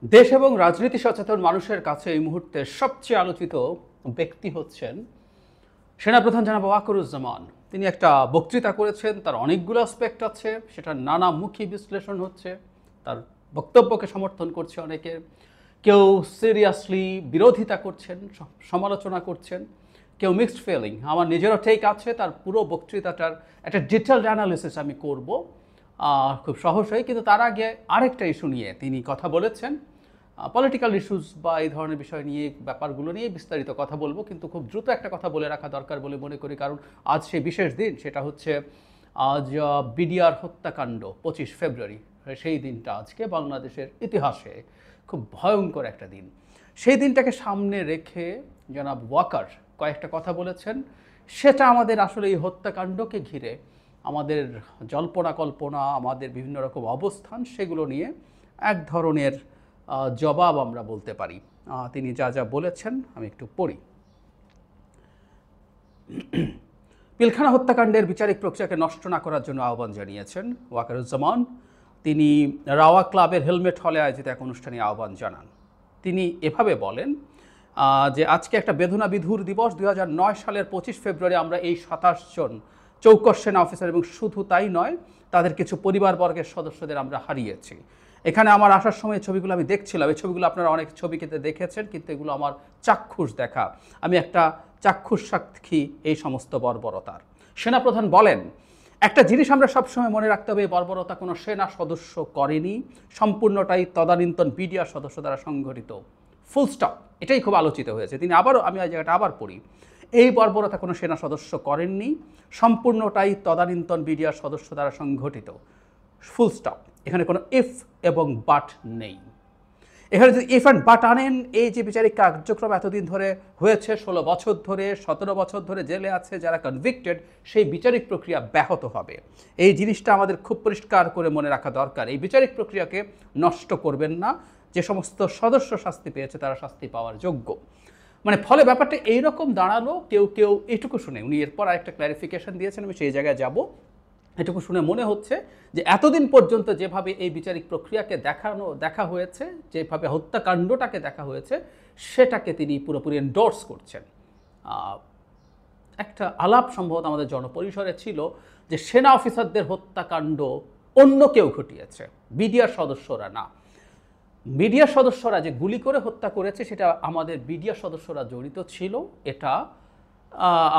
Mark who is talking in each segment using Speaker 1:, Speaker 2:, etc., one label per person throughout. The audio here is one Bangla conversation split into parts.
Speaker 1: দেশ এবং রাজনীতি সচেতন মানুষের কাছে এই মুহূর্তে সবচেয়ে আলোচিত ব্যক্তি হচ্ছেন সেনাপ্রধান জনাব ওয়াকারুজ্জামান। তিনি একটা বক্তৃতা করেছেন, তার অনেকগুলো অ্যাসপেক্ট আছে, সেটা নানামুখী বিশ্লেষণ হচ্ছে, তার বক্তব্যকে সমর্থন করছে অনেকে, কেউ সিরিয়াসলি বিরোধিতা করছেন, সমালোচনা করছেন, কেউ মিক্সড ফিলিং। আমার নিজেরও টেক আছে, তার পুরো বক্তৃতাটার একটা ডিটেলড অ্যানালিসিস আমি করব খুব সহজেই। কিন্তু তার আগে আরেকটা ইস্যু নিয়ে তিনি কথা বলেছেন, পলিটিক্যাল ইস্যুস বা এই ধরনের বিষয় নিয়ে, ব্যাপারগুলো নিয়ে বিস্তারিত কথা বলবো, কিন্তু খুব দ্রুত একটা কথা বলে রাখা দরকার বলে মনে করি, কারণ আজ সেই বিশেষ দিন। সেটা হচ্ছে আজ বিডিআর হত্যাকাণ্ড, 25 ফেব্রুয়ারি। সেই দিনটা আজকে বাংলাদেশের ইতিহাসে খুব ভয়ঙ্কর একটা দিন। সেই দিনটাকে সামনে রেখে জনাব ওয়াকার কয়েকটা কথা বলেছেন। সেটা আমাদের আসলে এই হত্যাকাণ্ডকে ঘিরে আমাদের জল্পনা কল্পনা, আমাদের বিভিন্ন রকম অবস্থান, সেগুলো নিয়ে এক ধরনের জবাব আমরা বলতে পারি। তিনি যা যা বলেছেন আমি একটু পড়ি। পিলখানা হত্যাকাণ্ডের বিচারিক প্রক্রিয়াকে নষ্ট না করার জন্য আহ্বান জানিয়েছেন ওয়াকারুজ্জামান। তিনি রাওয়া ক্লাবের হেলমেট হলে আয়োজিত এক অনুষ্ঠানে আহ্বান জানান। তিনি এভাবে বলেন যে আজকে একটা বেদনা বিধুর দিবস। 2009 সালের 25 ফেব্রুয়ারি আমরা এই 27 জন চৌকস সেনা অফিসার এবং শুধু তাই নয়, তাদের কিছু পরিবারবর্গের সদস্যদের আমরা হারিয়েছি। এখানে আমার আসার সময় ছবিগুলো আমি দেখছিলাম, এই ছবিগুলো আপনারা অনেক ছবিতে দেখেছেন, কিন্তু এগুলো আমার চাক্ষুষ দেখা। আমি একটা চাক্ষুষ সাক্ষী এই সমস্ত বর্বরতার। সেনাপ্রধান বলেন, একটা জিনিস আমরা সবসময় মনে রাখতে হবে, বর্বরতা কোনো সেনা সদস্য করেনি, সম্পূর্ণটাই তদানীন্তন বিডিআর সদস্য দ্বারা সংঘটিত। Full stop. এটাই খুব আলোচিত হয়েছে। তিনি আমি এই জায়গাটা আবার পড়ি। এই বর্বরতা কোনো সেনা সদস্য করেননি, সম্পূর্ণটাই তদানীন্তন বিডিআর সদস্য দ্বারা সংঘটিত। Full stop. এখানে কোনো ইফ এবং বাট নেই। এখানে যদি ইফ অ্যান্ড বাট আনেন, এই যে বিচারিক কার্যক্রম এতদিন ধরে হয়েছে, 16 বছর ধরে, 17 বছর ধরে জেলে আছে যারা কনভিক্টেড, সেই বিচারিক প্রক্রিয়া ব্যাহত হবে। এই জিনিসটা আমাদের খুব পরিষ্কার করে মনে রাখা দরকার। এই বিচারিক প্রক্রিয়াকে নষ্ট করবেন না। যে সমস্ত সদস্য শাস্তি পেয়েছে তারা শাস্তি পাওয়ার যোগ্য। মানে ফলে ব্যাপারটা এইরকম দাঁড়ালো। কেউ এটুকু শুনে, উনি এরপর আরেকটা ক্ল্যারিফিকেশন দিয়েছেন, আমি সেই জায়গায় যাব। এটুকু শুনে মনে হচ্ছে যে এতদিন পর্যন্ত যেভাবে এই বিচারিক প্রক্রিয়াকে দেখা হয়েছে, যেভাবে হত্যাকাণ্ডটাকে দেখা হয়েছে, সেটাকে তিনি পুরোপুরি এন্ডোর্স করছেন। একটা আলাপ সম্ভবত আমাদের জনপরিসরে ছিল যে সেনা অফিসারদের হত্যাকাণ্ড অন্য কেউ ঘটিয়েছে, বিডিআর সদস্যরা না। বিডিআর সদস্যরা যে গুলি করে হত্যা করেছে, সেটা আমাদের বিডিআর সদস্যরা জড়িত ছিল, এটা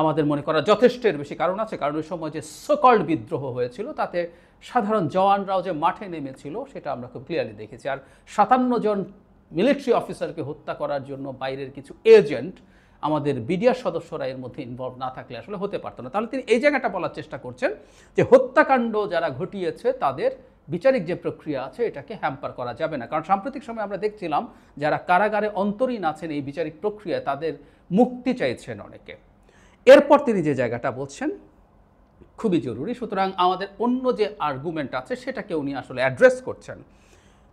Speaker 1: আমাদের মনে করা যথেষ্টের বেশি কারণ আছে। কারণ ওই সময় যে সোকল্ড বিদ্রোহ হয়েছিল, তাতে সাধারণ জওয়ানরাও যে মাঠে নেমেছিল, সেটা আমরা খুব ক্লিয়ারলি দেখেছি। আর 57 জন মিলিটারি অফিসারকে হত্যা করার জন্য বাইরের কিছু এজেন্ট, আমাদের বিডিআর সদস্যরা এর মধ্যে ইনভলভ না থাকলে আসলে হতে পারতো না। তাহলে তিনি এই জায়গাটা বলার চেষ্টা করছেন যে হত্যাকাণ্ড যারা ঘটিয়েছে তাদের বিচারিক যে প্রক্রিয়া আছে, এটাকে হ্যাম্পার করা যাবে না। কারণ সাম্প্রতিক সময় আমরা দেখছিলাম যারা কারাগারে অন্তরীণ আছেন এই বিচারিক প্রক্রিয়ায়, তাদের মুক্তি চাইছেন অনেকে। এরপর তিনি যে জায়গাটা বলছেন খুবই জরুরি। সুতরাং আমাদের অন্য যে আর্গুমেন্ট আছে সেটাকে উনি আসলে অ্যাড্রেস করছেন।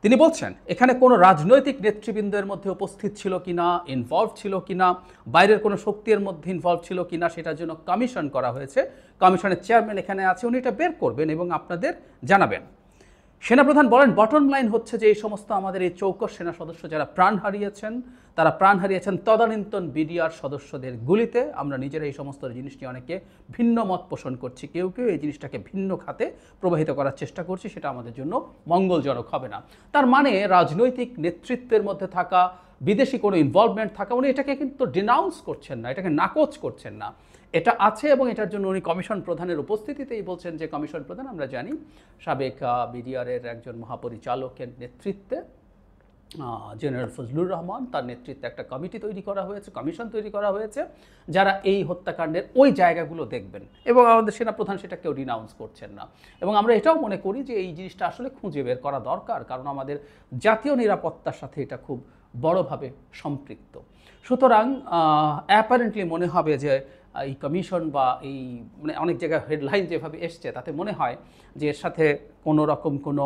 Speaker 1: তিনি বলছেন এখানে কোনো রাজনৈতিক নেতৃবৃন্দের মধ্যে উপস্থিত ছিল কিনা, ইনভলভ ছিল কিনা, বাইরের কোনো শক্তির মধ্যে ইনভলভ ছিল কিনা, সেটার জন্য কমিশন করা হয়েছে। কমিশনের চেয়ারম্যান এখানে আছে, উনি এটা বের করবেন এবং আপনাদের জানাবেন। সেনাপ্রধান বলেন, বটম লাইন হচ্ছে যে এই সমস্ত আমাদের এই চৌকস সেনা সদস্য যারা প্রাণ হারিয়েছেন, তারা প্রাণ হারিয়েছেন তদানীন্তন বিডিআর সদস্যদের গুলিতে। আমরা নিজেরা এই সমস্ত জিনিস নিয়ে অনেকে ভিন্ন মত পোষণ করছি, কেউ এই জিনিসটাকে ভিন্ন খাতে প্রবাহিত করার চেষ্টা করছি, সেটা আমাদের জন্য মঙ্গলজনক হবে না। তার মানে রাজনৈতিক নেতৃত্বের মধ্যে থাকা, বিদেশি কোনো ইনভলভমেন্ট থাকা, উনি এটাকে কিন্তু ডিনাউন্স করছেন না, এটাকে নাকচ করছেন না। এটা আছে এবং এটার জন্য উনি কমিশন প্রধানের উপস্থিতিতেই বলছেন যে কমিশন প্রধান আমরা জানি সাবেক বিডিআরের একজন মহাপরিচালকের নেতৃত্বে, জেনারেল ফজলুর রহমান, তার নেতৃত্বে একটা কমিটি তৈরি করা হয়েছে, কমিশন তৈরি করা হয়েছে, যারা এই হত্যাকাণ্ডের ওই জায়গাগুলো দেখবেন। এবং আমাদের সেনাপ্রধান সেটা কেউ ডিনাউন্স করছেন না। এবং আমরা এটাও মনে করি যে এই জিনিসটা আসলে খুঁজে বের করা দরকার, কারণ আমাদের জাতীয় নিরাপত্তার সাথে এটা খুব বড়ভাবে সম্পৃক্ত। সুতরাং অ্যাপারেন্টলি মনে হবে যে এই কমিশন বা এই মানে অনেক জায়গায় হেডলাইন যেভাবে এসছে, তাতে মনে হয় যে এর সাথে কোনো রকম কোনো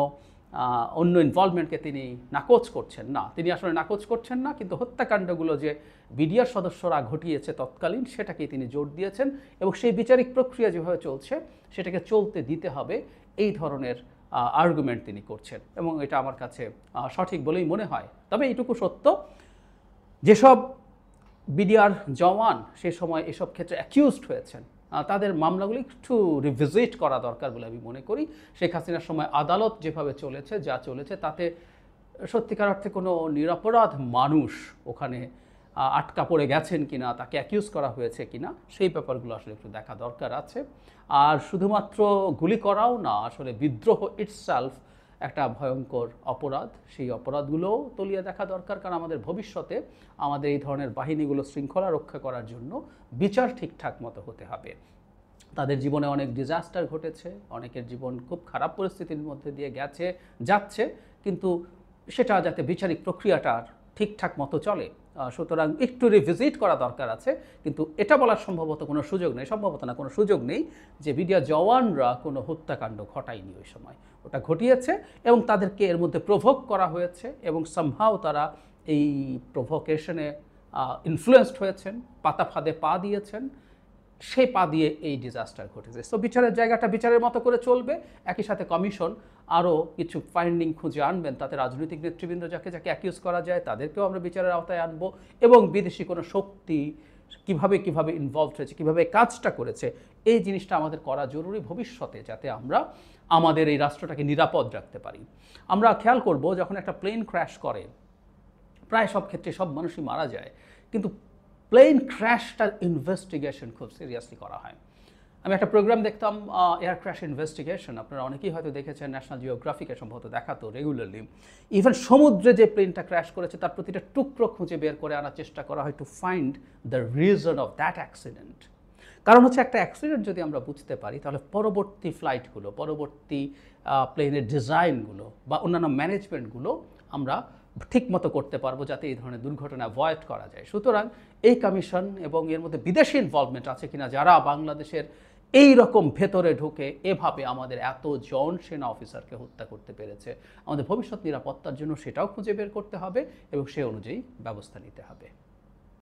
Speaker 1: অন্য ইনভলভমেন্টকে তিনি নাকচ করছেন না। তিনি আসলে নাকচ করছেন না, কিন্তু হত্যাকাণ্ডগুলো যে বিডিআর সদস্যরা ঘটিয়েছে তৎকালীন, সেটাকেই তিনি জোর দিয়েছেন। এবং সেই বিচারিক প্রক্রিয়া যেভাবে চলছে সেটাকে চলতে দিতে হবে, এই ধরনের আর্গুমেন্ট তিনি করছেন, এবং এটা আমার কাছে সঠিক বলেই মনে হয়। তবে এইটুকু সত্য, যেসব বিডিআর জওয়ান সে সময় এসব ক্ষেত্রে অ্যাকিউজড হয়েছেন, তাদের মামলাগুলি একটু রিভিজিট করা দরকার বলে আমি মনে করি। শেখ হাসিনার সময় আদালত যেভাবে চলেছে, যা চলেছে, তাতে সত্যিকার অর্থে কোনো নিরপরাধ মানুষ ওখানে আটকা পড়ে গেছেন কিনা, তাকে অ্যাকিউজ করা হয়েছে কিনা, সেই ব্যাপারগুলো আসলে একটু দেখা দরকার আছে। আর শুধুমাত্র গুলি করাও না, আসলে বিদ্রোহ ইটসেলফ একটা ভয়ঙ্কর অপরাধ, সেই অপরাধগুলোও তলিয়ে দেখা দরকার। কারণ আমাদের ভবিষ্যতে আমাদের এই ধরনের বাহিনীগুলো শৃঙ্খলা রক্ষা করার জন্য বিচার ঠিকঠাক মতো হতে হবে। তাদের জীবনে অনেক ডিজাস্টার ঘটেছে, অনেকের জীবন খুব খারাপ পরিস্থিতির মধ্যে দিয়ে যাচ্ছে, কিন্তু সেটা যাতে বিচারিক প্রক্রিয়াটার ঠিকঠাক মতো চলে, সুতরাং একটু রিভিজিট করা দরকার আছে। কিন্তু এটা বলার সম্ভবত কোনো সুযোগ নেই যে বিডিআর জওয়ানরা কোনো হত্যাকাণ্ড ঘটায়নি ওই সময়। ওটা ঘটিয়েছে এবং তাদেরকে এর মধ্যে প্রভোক করা হয়েছে, এবং সামহাও তারা এই প্রভোকেশনে ইনফ্লুয়েসড হয়েছেন, পাতা ফাঁদে পা দিয়েছেন, সেই পা দিয়ে এই ডিজাস্টার ঘটেছে। সো বিচারের জায়গাটা বিচারের মতো করে চলবে। একই সাথে কমিশন আরও কিছু ফাইন্ডিং খুঁজে আনবেন, তাতে রাজনৈতিক নেতৃবৃন্দ যাকে অ্যাকিউজ করা যায় তাদেরকেও আমরা বিচারের আওতায় আনবো, এবং বিদেশি কোনো শক্তি কিভাবে ইনভলভড হয়েছে, কিভাবে কাজটা করেছে, এই জিনিসটা আমাদের করা জরুরি ভবিষ্যতে, যাতে আমরা আমাদের এই রাষ্ট্রটাকে নিরাপদ রাখতে পারি। আমরা খেয়াল করব, যখন একটা প্লেন ক্র্যাশ করে, প্রায় সব ক্ষেত্রে সব মানুষই মারা যায়, কিন্তু প্লেন ক্র্যাশটার ইনভেস্টিগেশন খুব সিরিয়াসলি করা হয়। আমি একটা প্রোগ্রাম দেখতাম, এয়ার ক্র্যাশ ইনভেস্টিগেশন, আপনারা অনেকেই হয়তো দেখেছেন, ন্যাশনাল জিওগ্রাফিকে সম্ভবত দেখাতো রেগুলারলি। ইভেন সমুদ্রে যে প্লেনটা ক্র্যাশ করেছে তার প্রতিটা টুকরো খুঁজে বের করে আনার চেষ্টা করা হয়, to find the reason of that accident. কারণ হচ্ছে, একটা অ্যাক্সিডেন্ট যদি আমরা বুঝতে পারি, তাহলে পরবর্তী ফ্লাইটগুলো, পরবর্তী প্লেনের ডিজাইনগুলো বা অন্যান্য ম্যানেজমেন্টগুলো আমরা ঠিক মতো করতে পারবো, যাতে এই ধরনের দুর্ঘটনা অ্যাভয়েড করা যায়। সুতরাং এই কমিশন এবং এর মধ্যে বিদেশি ইনভলভমেন্ট আছে কিনা, যারা বাংলাদেশের এই রকম ভেতরে ঢুকে এভাবে আমাদের এতজন সেনা অফিসারকে হত্যা করতে পেরেছে, আমাদের ভবিষ্যৎ নিরাপত্তার জন্য সেটাও খুঁজে বের করতে হবে এবং সে অনুযায়ী ব্যবস্থা নিতে হবে।